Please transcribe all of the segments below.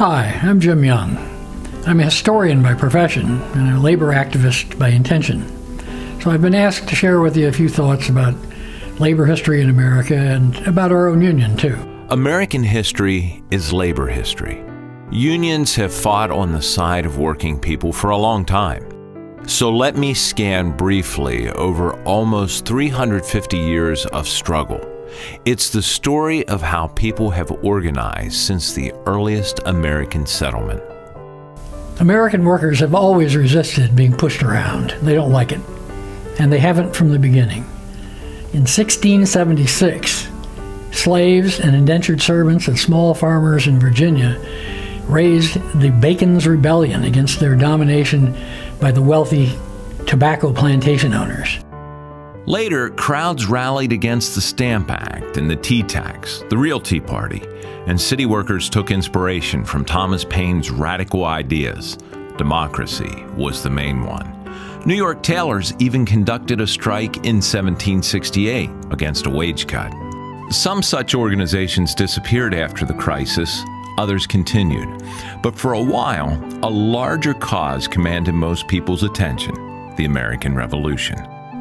Hi, I'm Jim Young. I'm a historian by profession and a labor activist by intention. So I've been asked to share with you a few thoughts about labor history in America and about our own union, too. American history is labor history. Unions have fought on the side of working people for a long time. So let me scan briefly over almost 350 years of struggle. It's the story of how people have organized since the earliest American settlement. American workers have always resisted being pushed around. They don't like it. And they haven't from the beginning. In 1676, slaves and indentured servants and small farmers in Virginia raised the Bacon's Rebellion against their domination by the wealthy tobacco plantation owners. Later, crowds rallied against the Stamp Act and the tea tax, the real Tea Party, and city workers took inspiration from Thomas Paine's radical ideas. Democracy was the main one. New York tailors even conducted a strike in 1768 against a wage cut. Some such organizations disappeared after the crisis, others continued. But for a while, a larger cause commanded most people's attention: the American Revolution.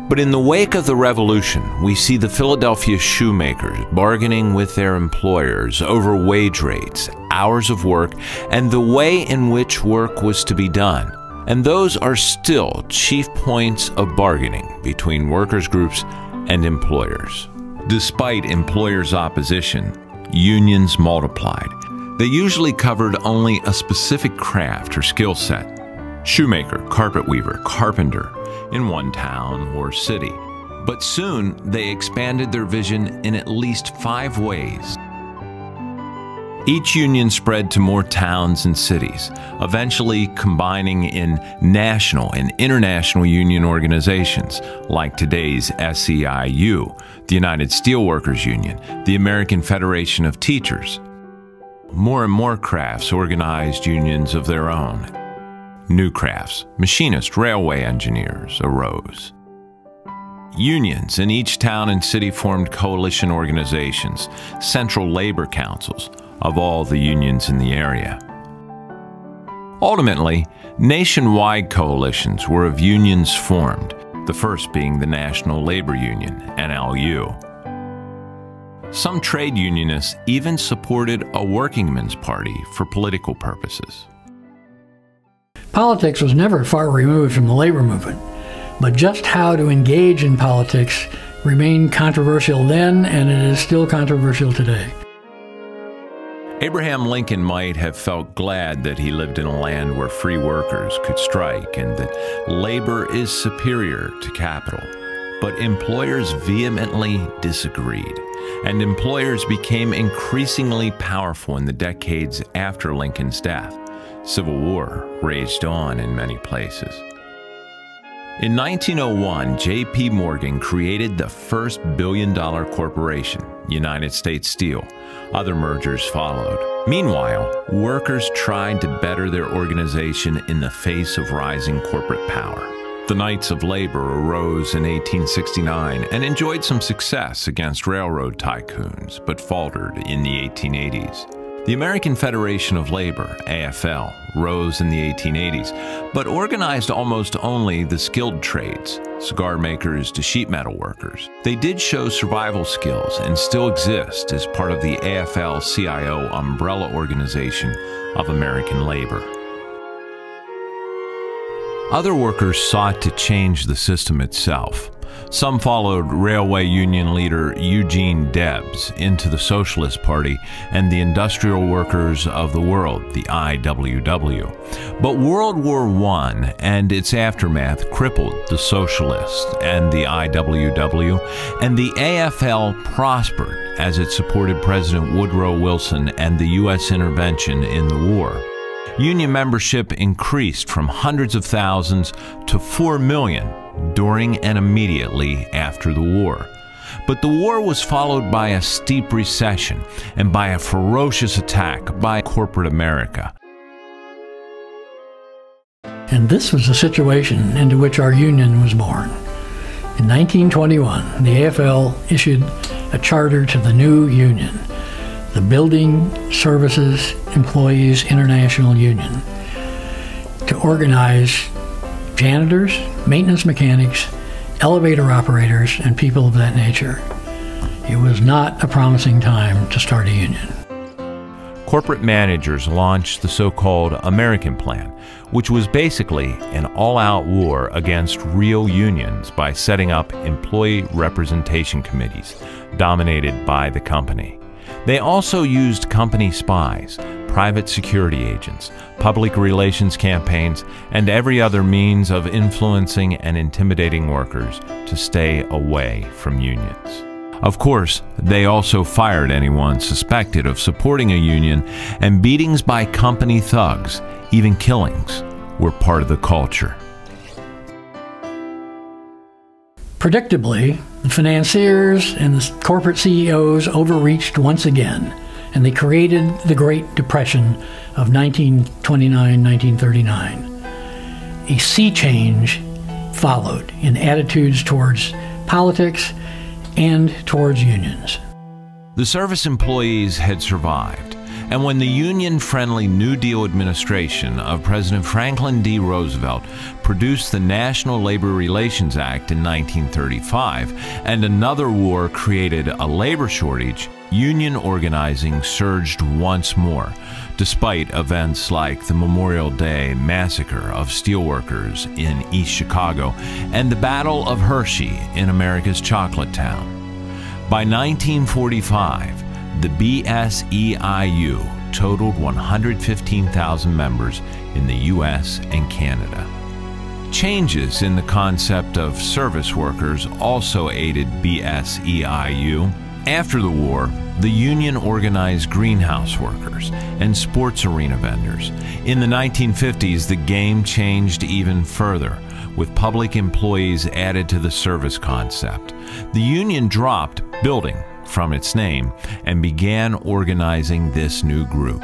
But in the wake of the Revolution, we see the Philadelphia shoemakers bargaining with their employers over wage rates, hours of work, and the way in which work was to be done. And those are still chief points of bargaining between workers' groups and employers. Despite employers' opposition, unions multiplied. They usually covered only a specific craft or skill set: shoemaker, carpet weaver, carpenter, in one town or city. But soon they expanded their vision in at least 5 ways. Each union spread to more towns and cities, eventually combining in national and international union organizations like today's SEIU, the United Steelworkers Union, the American Federation of Teachers. More and more crafts organized unions of their own. New crafts, machinists, railway engineers, arose. Unions in each town and city formed coalition organizations, central labor councils, of all the unions in the area. Ultimately, nationwide coalitions were of unions formed, the first being the National Labor Union, NLU. Some trade unionists even supported a workingmen's party for political purposes. Politics was never far removed from the labor movement, but just how to engage in politics remained controversial then, and it is still controversial today. Abraham Lincoln might have felt glad that he lived in a land where free workers could strike and that labor is superior to capital. But employers vehemently disagreed, and employers became increasingly powerful in the decades after Lincoln's death. Civil War raged on in many places. In 1901, J.P. Morgan created the first billion-dollar corporation, United States Steel. Other mergers followed. Meanwhile, workers tried to better their organization in the face of rising corporate power. The Knights of Labor arose in 1869 and enjoyed some success against railroad tycoons, but faltered in the 1880s. The American Federation of Labor, AFL, rose in the 1880s, but organized almost only the skilled trades, cigar makers to sheet metal workers. They did show survival skills and still exist as part of the AFL-CIO umbrella organization of American labor. Other workers sought to change the system itself. Some followed railway union leader Eugene Debs into the Socialist Party and the Industrial Workers of the World, the IWW. But World War I and its aftermath crippled the Socialists and the IWW, and the AFL prospered as it supported President Woodrow Wilson and the U.S. intervention in the war. Union membership increased from hundreds of thousands to 4 million during and immediately after the war. But the war was followed by a steep recession and by a ferocious attack by corporate America. And this was the situation into which our union was born. In 1921, the AFL issued a charter to the new union. the Building Services Employees International Union, to organize janitors, maintenance mechanics, elevator operators, and people of that nature. It was not a promising time to start a union. Corporate managers launched the so-called American Plan, which was basically an all-out war against real unions by setting up employee representation committees dominated by the company. They also used company spies, private security agents, public relations campaigns, and every other means of influencing and intimidating workers to stay away from unions. Of course, they also fired anyone suspected of supporting a union, and beatings by company thugs, even killings, were part of the culture. Predictably, the financiers and the corporate CEOs overreached once again, and they created the Great Depression of 1929-1939. A sea change followed in attitudes towards politics and towards unions. The service employees had survived, and when the union-friendly New Deal administration of President Franklin D. Roosevelt produced the National Labor Relations Act in 1935, and another war created a labor shortage, union organizing surged once more, despite events like the Memorial Day massacre of steelworkers in East Chicago and the Battle of Hershey in America's Chocolate Town. By 1945, the SEIU totaled 115,000 members in the U.S. and Canada. Changes in the concept of service workers also aided SEIU. After the war, the union organized greenhouse workers and sports arena vendors. In the 1950s, the game changed even further, with public employees added to the service concept. The union dropped building from its name and began organizing this new group.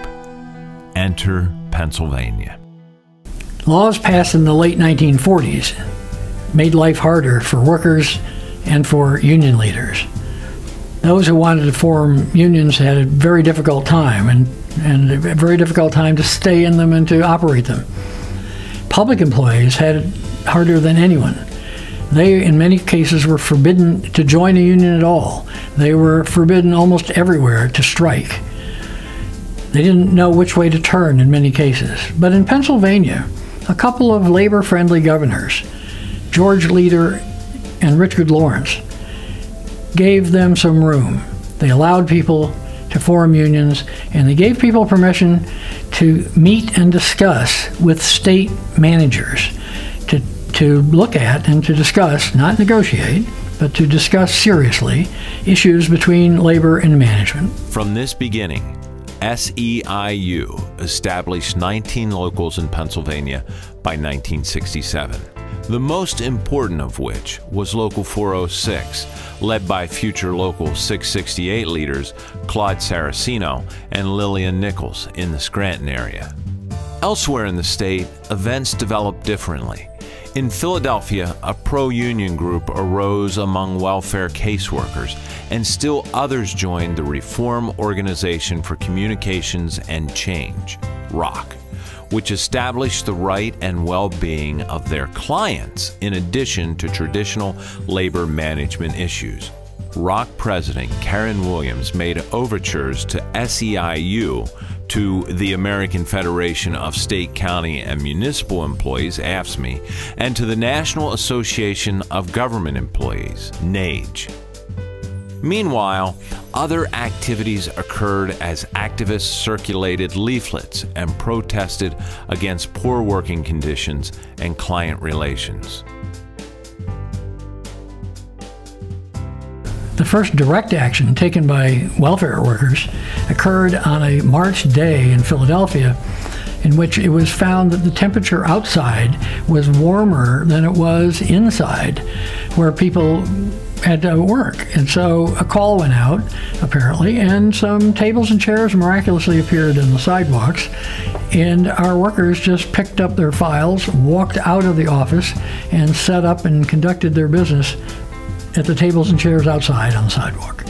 Enter Pennsylvania. Laws passed in the late 1940s made life harder for workers and for union leaders. Those who wanted to form unions had a very difficult time, and a very difficult time to stay in them and to operate them. Public employees had it harder than anyone. They, in many cases, were forbidden to join a union at all. They were forbidden almost everywhere to strike. They didn't know which way to turn in many cases. But in Pennsylvania, a couple of labor-friendly governors, George Leader and Richard Lawrence, gave them some room. They allowed people to form unions, and they gave people permission to meet and discuss with state managers, to look at and to discuss, not negotiate, but to discuss seriously issues between labor and management. From this beginning, SEIU established 19 locals in Pennsylvania by 1967, the most important of which was Local 406, led by future Local 668 leaders Claude Saraceno and Lillian Nichols in the Scranton area. Elsewhere in the state, events developed differently. In Philadelphia, a pro-union group arose among welfare caseworkers, and still others joined the Reform Organization for Communications and Change, ROC, which established the right and well-being of their clients in addition to traditional labor management issues. ROC President Karen Williams made overtures to SEIU, to the American Federation of State, County, and Municipal Employees, AFSCME, and to the National Association of Government Employees, NAGE. Meanwhile, other activities occurred as activists circulated leaflets and protested against poor working conditions and client relations. The first direct action taken by welfare workers occurred on a March day in Philadelphia, in which it was found that the temperature outside was warmer than it was inside, where people had to work. And so a call went out, apparently, and some tables and chairs miraculously appeared in the sidewalks, and our workers just picked up their files, walked out of the office, and set up and conducted their business at the tables and chairs outside on the sidewalk.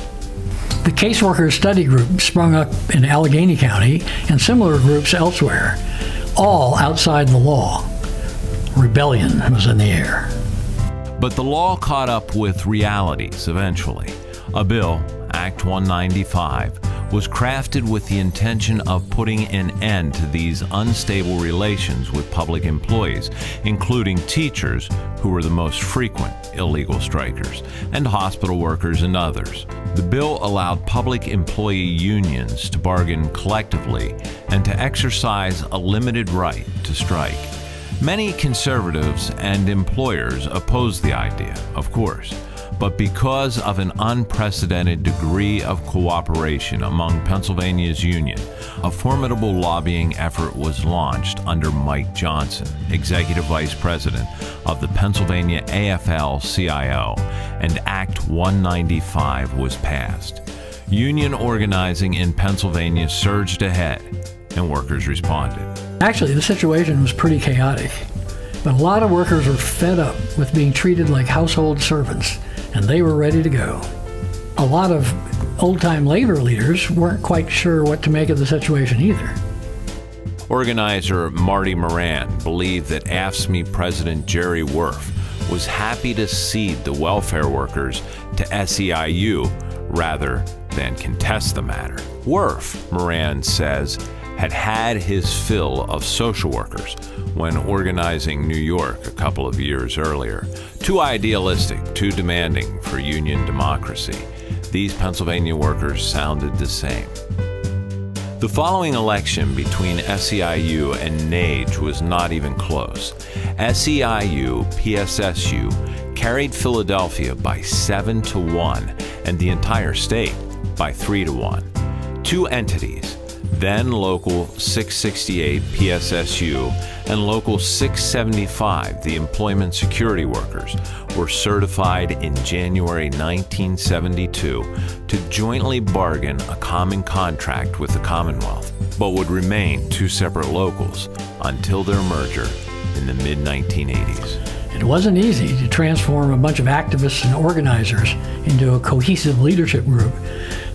The caseworkers study group sprung up in Allegheny County and similar groups elsewhere, all outside the law. Rebellion was in the air. But the law caught up with realities eventually. A bill, Act 195, was crafted with the intention of putting an end to these unstable relations with public employees, including teachers, who were the most frequent illegal strikers, and hospital workers and others. The bill allowed public employee unions to bargain collectively and to exercise a limited right to strike. Many conservatives and employers opposed the idea, of course, but because of an unprecedented degree of cooperation among Pennsylvania's union, a formidable lobbying effort was launched under Mike Johnson, Executive Vice President of the Pennsylvania AFL-CIO, and Act 195 was passed. Union organizing in Pennsylvania surged ahead, and workers responded. Actually, the situation was pretty chaotic, but a lot of workers were fed up with being treated like household servants, and they were ready to go. A lot of old-time labor leaders weren't quite sure what to make of the situation either. Organizer Marty Moran believed that AFSCME President Jerry Worf was happy to cede the welfare workers to SEIU rather than contest the matter. Worf, Moran says, had had his fill of social workers when organizing New York a couple of years earlier. Too idealistic, too demanding for union democracy. These Pennsylvania workers sounded the same. The following election between SEIU and NAGE was not even close. SEIU-PSSU carried Philadelphia by 7-1 and the entire state by 3-1. Two entities, then Local 668 PSSU and Local 675, the Employment Security Workers, were certified in January 1972 to jointly bargain a common contract with the Commonwealth, but would remain two separate locals until their merger in the mid-1980s. It wasn't easy to transform a bunch of activists and organizers into a cohesive leadership group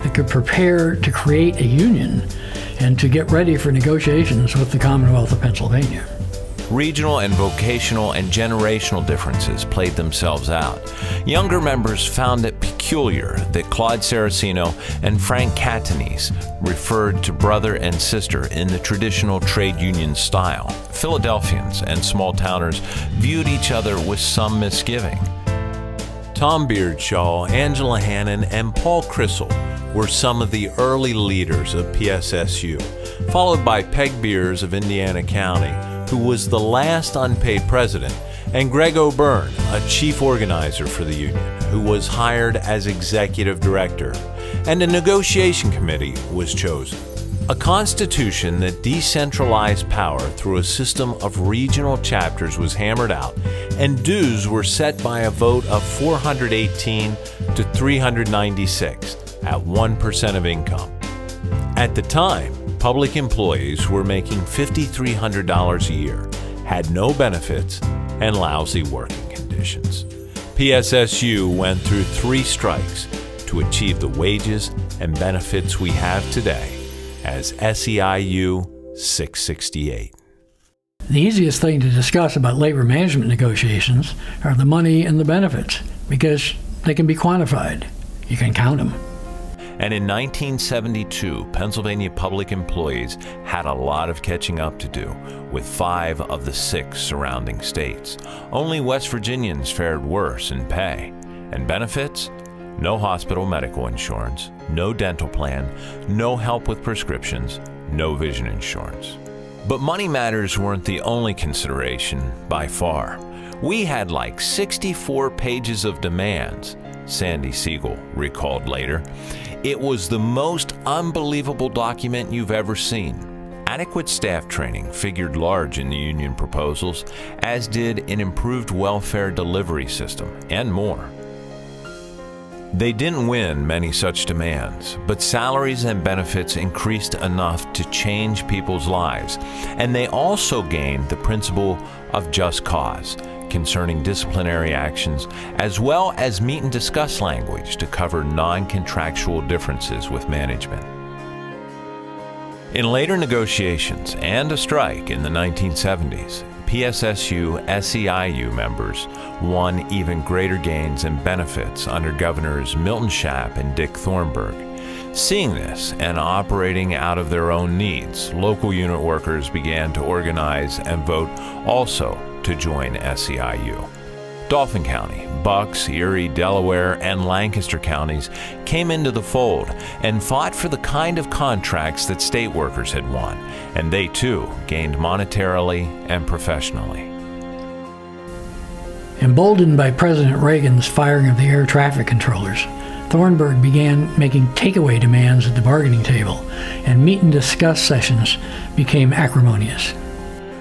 that could prepare to create a union and to get ready for negotiations with the Commonwealth of Pennsylvania. Regional and vocational and generational differences played themselves out. Younger members found it peculiar that Claude Saraceno and Frank Catanese referred to brother and sister in the traditional trade union style. Philadelphians and small-towners viewed each other with some misgiving. Tom Beardshaw, Angela Hannon, and Paul Crissell were some of the early leaders of PSSU, followed by Peg Beers of Indiana County, who was the last unpaid president, and Greg O'Byrne, a chief organizer for the union, who was hired as executive director, and a negotiation committee was chosen. A constitution that decentralized power through a system of regional chapters was hammered out, and dues were set by a vote of 418 to 396 at 1% of income. At the time, public employees were making $5,300 a year, had no benefits, and lousy working conditions. PSSU went through 3 strikes to achieve the wages and benefits we have today as SEIU 668. The easiest thing to discuss about labor management negotiations are the money and the benefits, because they can be quantified. You can count them. And in 1972, Pennsylvania public employees had a lot of catching up to do, with 5 of the 6 surrounding states. Only West Virginians fared worse in pay. And benefits? No hospital medical insurance, no dental plan, no help with prescriptions, no vision insurance. But money matters weren't the only consideration, by far. We had like 64 pages of demands, Sandy Siegel recalled later. It was the most unbelievable document you've ever seen. Adequate staff training figured large in the union proposals, as did an improved welfare delivery system, and more. They didn't win many such demands, but salaries and benefits increased enough to change people's lives, and they also gained the principle of just cause, concerning disciplinary actions, as well as meet and discuss language to cover non-contractual differences with management. In later negotiations and a strike in the 1970s, PSSU SEIU members won even greater gains and benefits under Governors Milton Shapp and Dick Thornburgh. Seeing this and operating out of their own needs, local unit workers began to organize and vote also to join SEIU. Dauphin County, Bucks, Erie, Delaware, and Lancaster counties came into the fold and fought for the kind of contracts that state workers had won, and they too gained monetarily and professionally. Emboldened by President Reagan's firing of the air traffic controllers, Thornburgh began making takeaway demands at the bargaining table, and meet and discuss sessions became acrimonious.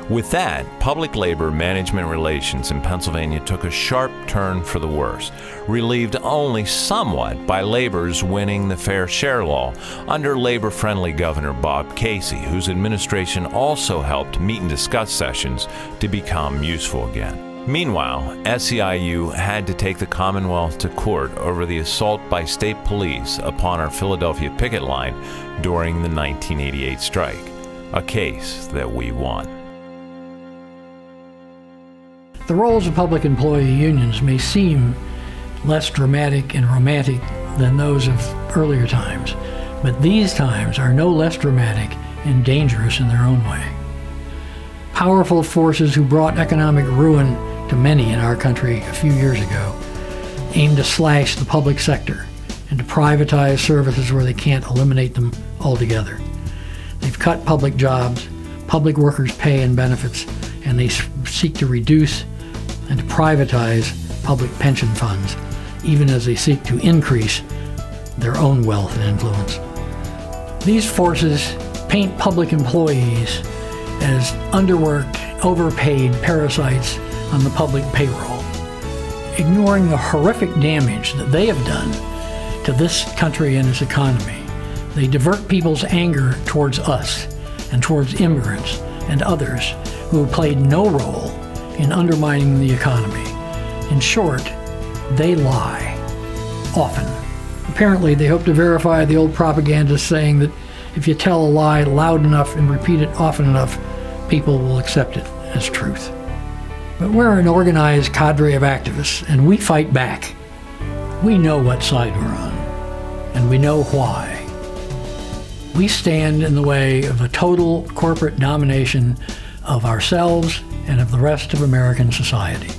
With that, public labor management relations in Pennsylvania took a sharp turn for the worse, relieved only somewhat by labor's winning the Fair Share Law under labor-friendly Governor Bob Casey, whose administration also helped meet and discuss sessions to become useful again. Meanwhile, SEIU had to take the Commonwealth to court over the assault by state police upon our Philadelphia picket line during the 1988 strike, a case that we won. The roles of public employee unions may seem less dramatic and romantic than those of earlier times, but these times are no less dramatic and dangerous in their own way. Powerful forces who brought economic ruin to many in our country a few years ago aim to slash the public sector and to privatize services where they can't eliminate them altogether. They've cut public jobs, public workers' pay and benefits, and they seek to reduce and to privatize public pension funds, even as they seek to increase their own wealth and influence. These forces paint public employees as underworked, overpaid parasites on the public payroll, ignoring the horrific damage that they have done to this country and its economy. They divert people's anger towards us and towards immigrants and others who have played no role in undermining the economy. In short, they lie, often. Apparently, they hope to verify the old propaganda saying that if you tell a lie loud enough and repeat it often enough, people will accept it as truth. But we're an organized cadre of activists, and we fight back. We know what side we're on, and we know why. We stand in the way of a total corporate domination of ourselves and of the rest of American society.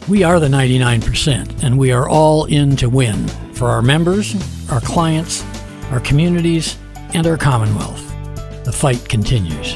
We are the 99%, and we are all in to win for our members, our clients, our communities, and our Commonwealth. The fight continues.